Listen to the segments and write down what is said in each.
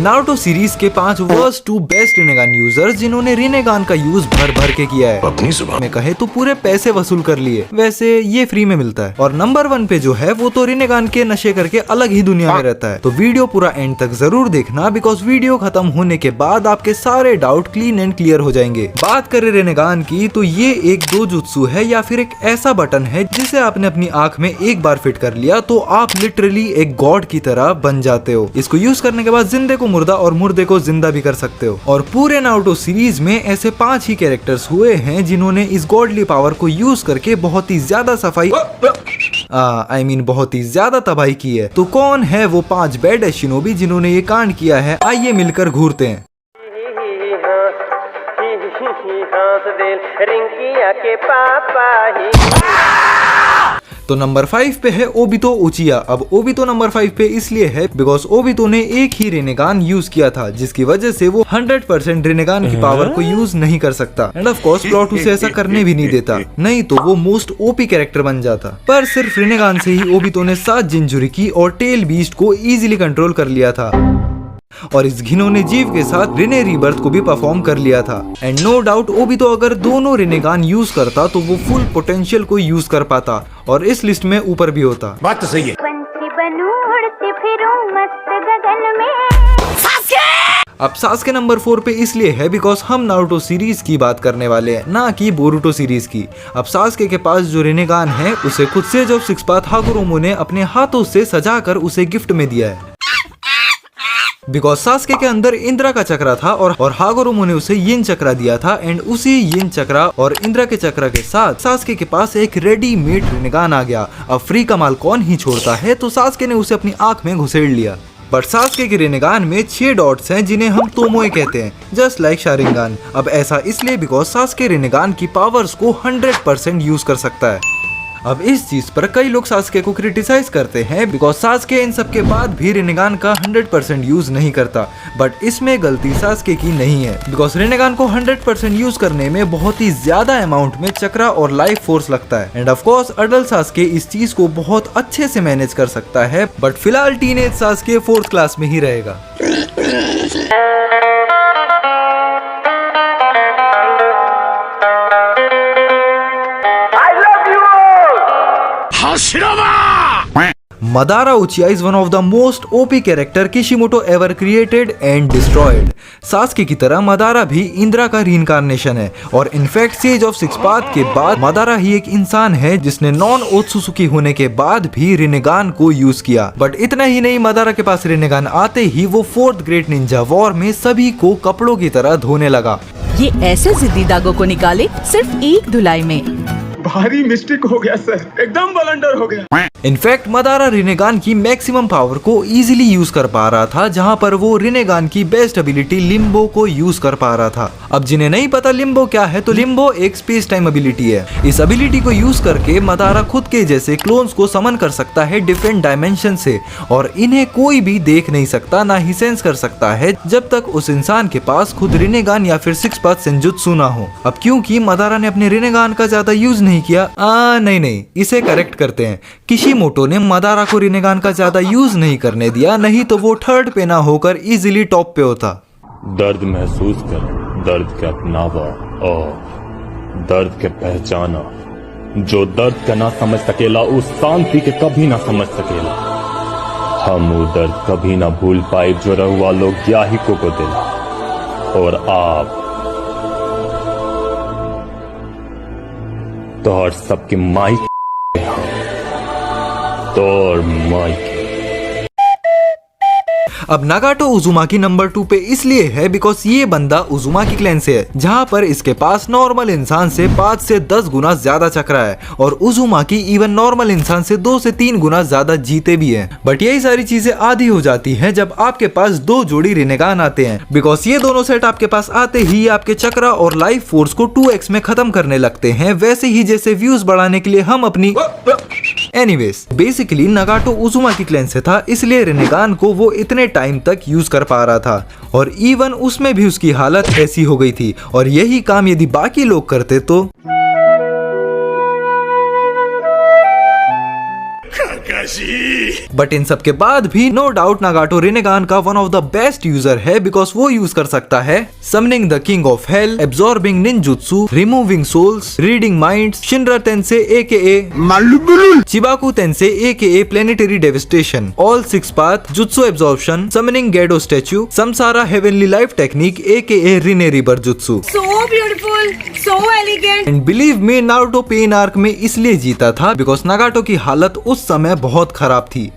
Naruto series के 5 worst to best रिनेगान users जिन्होंने रिनेगान का यूज भर भर के किया है, अपनी जुबान में कहे तो पूरे पैसे वसूल कर लिए। वैसे ये फ्री में मिलता है। और नंबर 1 पे जो है वो तो रिनेगान के नशे करके अलग ही दुनिया में रहता है। तो वीडियो पूरा एंड तक जरूर देखना, बिकॉज वीडियो खत्म होने के बाद आपके सारे डाउट क्लीन एंड क्लियर हो जाएंगे। बात करें रिनेगान की तो ये एक डोजुत्सु है या फिर एक ऐसा बटन है जिसे आपने अपनी आंख में एक बार फिट कर लिया तो आप लिटरली एक गॉड की तरह बन जाते हो। इसको यूज करने के बाद जिंदे को मुर्दा और मुर्दे को जिंदा भी कर सकते हो। और पूरे नारुतो सीरीज में ऐसे 5 ही कैरेक्टर्स हुए हैं जिन्होंने इस गॉडली पावर को यूज करके बहुत ही ज्यादा सफाई बहुत ही ज्यादा तबाही की है। तो कौन है वो 5 बैड शिनोबी जिन्होंने ये कांड किया है, आइए मिलकर घूरते हैं। तो नंबर 5 पे है ओबितो उचिया। अब ओबितो नंबर 5 पे इसलिए है बिकॉज ओबितो ने एक ही रिनेगान यूज किया था, जिसकी वजह से वो 100% रिनेगान की पावर को यूज नहीं कर सकता। एंड ऑफ कोर्स प्लॉट उसे ऐसा करने भी नहीं देता, नहीं तो वो मोस्ट ओपी कैरेक्टर बन जाता। पर सिर्फ रिनेगान से ही ओबितो ने 7 जिंजुरिकी और टेल बीस्ट को इजीली कंट्रोल कर लिया था और इस घिनौने जीव के साथ रिने रीबर्थ को भी परफॉर्म कर लिया था। एंड नो डाउट ओबितो अगर दोनों रिनेगान यूज करता तो वो फुल पोटेंशियल को यूज कर पाता और इस लिस्ट में ऊपर भी होता। बात तो सही है। अब सास्के नंबर 4 पे इसलिए है बिकॉज हम नारुतो सीरीज की बात करने वाले हैं, ना कि बोरुतो सीरीज की। अब सास्के के पास जो रिनेगान है उसे खुद से जब 6 पाथ हागुरोमो ने अपने हाथों से सजाकर उसे गिफ्ट में दिया है। बिकॉज सास्के के अंदर इंद्रा का चक्रा था और हागुरोमो ने उसे यिन चक्रा दिया था। एंड उसी यिन चक्रा और इंद्रा के चक्रा के साथ सास्के के पास एक रेडीमेड रिनेगान आ गया। अब फ्री का माल कौन ही छोड़ता है, तो सास्के ने उसे अपनी आंख में घुसेड़ लिया। बट सास्के के रिनेगान में 6 डॉट्स हैं जिन्हें हम तोमोए कहते हैं, जस्ट लाइक शारिंगान। अब ऐसा इसलिए बिकॉज सास्के रिनेगान की पावर्स को 100% यूज कर सकता है। अब इस चीज पर कई लोग सास्के को क्रिटिसाइज करते हैं बिकॉज सास्के इन सब के बाद भी रिनेगान का 100% यूज नहीं करता। बट इसमें गलती सास्के की नहीं है, बिकॉज रिनेगान को 100% यूज करने में बहुत ही ज्यादा अमाउंट में चक्रा और लाइफ फोर्स लगता है। End of course adult Sasuke इस चीज को बहुत अच्छे से मैनेज कर सकता है, बट फिलहाल टीनेज सास्के 4th क्लास में ही रहेगा। Madara Uchiha is one of the most OP character Kishimoto ever created and destroyed. Sasuke की तरह मदारा भी इंद्रा का रीइंकार्नेशन है और इनफैक्ट सेज ऑफ 6 पाथ के बाद मदारा ही एक इंसान है जिसने नॉन ओत्सुसुकी होने के बाद भी रिनेगान को यूज किया। बट इतना ही नहीं, मदारा के पास रिनेगान आते ही वो 4th ग्रेट निंजा वॉर में सभी को कपड़ों की तरह धोने लगा। ये ऐसे जिद्दी दागों को निकाले सिर्फ एक धुलाई में। भारी मिस्टेक हो गया सर, एकदम ब्लंडर हो गया। इनफैक्ट मदारा रिनेगान की मैक्सिमम पावर को इजीली यूज कर पा रहा था, जहां पर वो रिनेगान की बेस्ट एबिलिटी लिम्बो को यूज कर पा रहा था। अब जिन्हें नहीं पता लिम्बो क्या है, तो लिम्बो एक स्पेस टाइम एबिलिटी है। इस एबिलिटी को यूज करके मदारा खुद के जैसे क्लोन्स को समन कर सकता है डिफरेंट डायमेंशन से, और इन्हें कोई भी देख नहीं सकता, ना ही सेंस कर सकता है जब तक उस इंसान के पास खुद रिनेगान या फिर 6 पाथ सेंजुत्सु ना हो। अब क्योंकि मदारा ने अपने रिनेगान का ज्यादा यूज नहीं किया, नहीं, इसे करेक्ट करते हैं। किशिमोटो ने मदारा को रिनेगान का ज्यादा यूज नहीं करने दिया, नहीं तो वो 3rd पे ना होकर इजीली टॉप पे होता। दर्द महसूस कर, दर्द के अपनावा और दर्द के पहचाना। जो दर्द का ना समझ सकेला उस शांति के कभी ना समझ सकेला। हम वो दर्द कभी ना भूल पाए जो रहुआ लोग याही को दिला। और आप तो और सबके माइक तोर माइक। अब नागाटो उजुमाकी नंबर 2 पे इसलिए है बिकॉज ये बंदा उजुमाकी क्लैन से है, जहाँ पर इसके पास नॉर्मल इंसान से 5 से 10 गुना ज्यादा चक्रा है और उजुमाकी इवन नॉर्मल इंसान से 2 से 3 गुना ज्यादा जीते भी हैं। बट यही सारी चीजें आधी हो जाती हैं जब आपके पास 2 जोड़ी रिनेगान आते हैं, बिकॉज ये दोनों सेट आपके पास आते ही आपके चक्रा और लाइफ फोर्स को 2x में खत्म करने लगते हैं, वैसे ही जैसे व्यूज बढ़ाने के लिए हम अपनी एनीवेज बेसिकली नागाटो उजुमाकी क्लैन से था, इसलिए रिनेगान को वो इतने टाइम तक यूज कर पा रहा था और इवन उसमें भी उसकी हालत ऐसी हो गई थी। और यही काम यदि बाकी लोग करते तो बट इन सब के बाद भी नो डाउट नागाटो रिनेगान का one of the best user है, बिकॉज वो यूज कर सकता है summoning the king of hell, absorbing ninjutsu, removing souls, reading minds, Shinra Tensei AKA Chibaku Tensei AKA planetary devastation, all 6 path, jutsu absorption, summoning Gedo statue, Samsara heavenly life technique AKA Rinne rebirth jutsu. So beautiful, so elegant. And believe me, Naruto Pain arc में इसलिए जीता था because नागाटो की हालत उस समय बहुत खराब थी।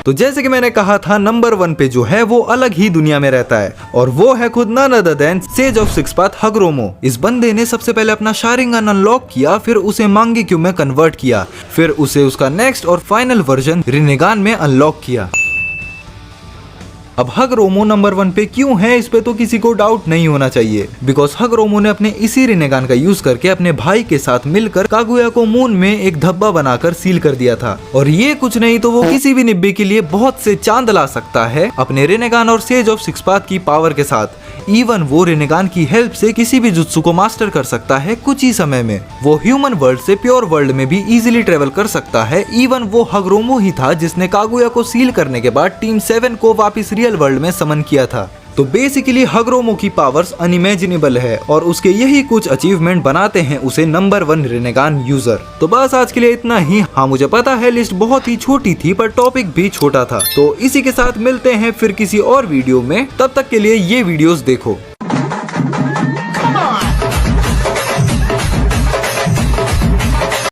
तो जैसे कि मैंने कहा था, नंबर 1 पे जो है वो अलग ही दुनिया में रहता है और वो है खुद none other than sage of 6 path Hagoromo. इस बंदे ने सबसे पहले अपना शारिंगन अनलॉक किया, फिर उसे मांगेक्यू में कन्वर्ट किया, फिर उसे उसका नेक्स्ट और फाइनल वर्जन रिनेगान में अनलॉक किया। अब हगरोमो नंबर 1 पे क्यों है, इस पे तो किसी को डाउट नहीं होना चाहिए, बिकॉज हगरोमो ने अपने इसी रिनेगान का यूज करके अपने भाई के साथ मिलकर कागुया को मून में एक धब्बा बनाकर सील कर दिया था। और ये कुछ नहीं तो वो किसी भी निब्बे के लिए बहुत से चांद ला सकता है अपने रिनेगान और सेज ऑफ 6 पाथ की पावर के साथ। इवन वो रिनेगान की हेल्प से किसी भी जुत्सु को मास्टर कर सकता है कुछ ही समय में। वो ह्यूमन वर्ल्ड से प्योर वर्ल्ड में भी इजीली ट्रेवल कर सकता है। इवन वो हगरोमो ही था जिसने कागुया को सील करने के बाद टीम 7 को वापस रियल वर्ल्ड में समन किया था। तो बेसिकली हगरोमो की पावर्स अनइमेजिनेबल है और उसके यही कुछ अचीवमेंट बनाते हैं उसे नंबर 1 रिनेगान यूजर। तो बस आज के लिए इतना ही। हाँ, मुझे पता है लिस्ट बहुत ही छोटी थी पर टॉपिक भी छोटा था। तो इसी के साथ मिलते हैं फिर किसी और वीडियो में, तब तक के लिए ये वीडियोस देखो।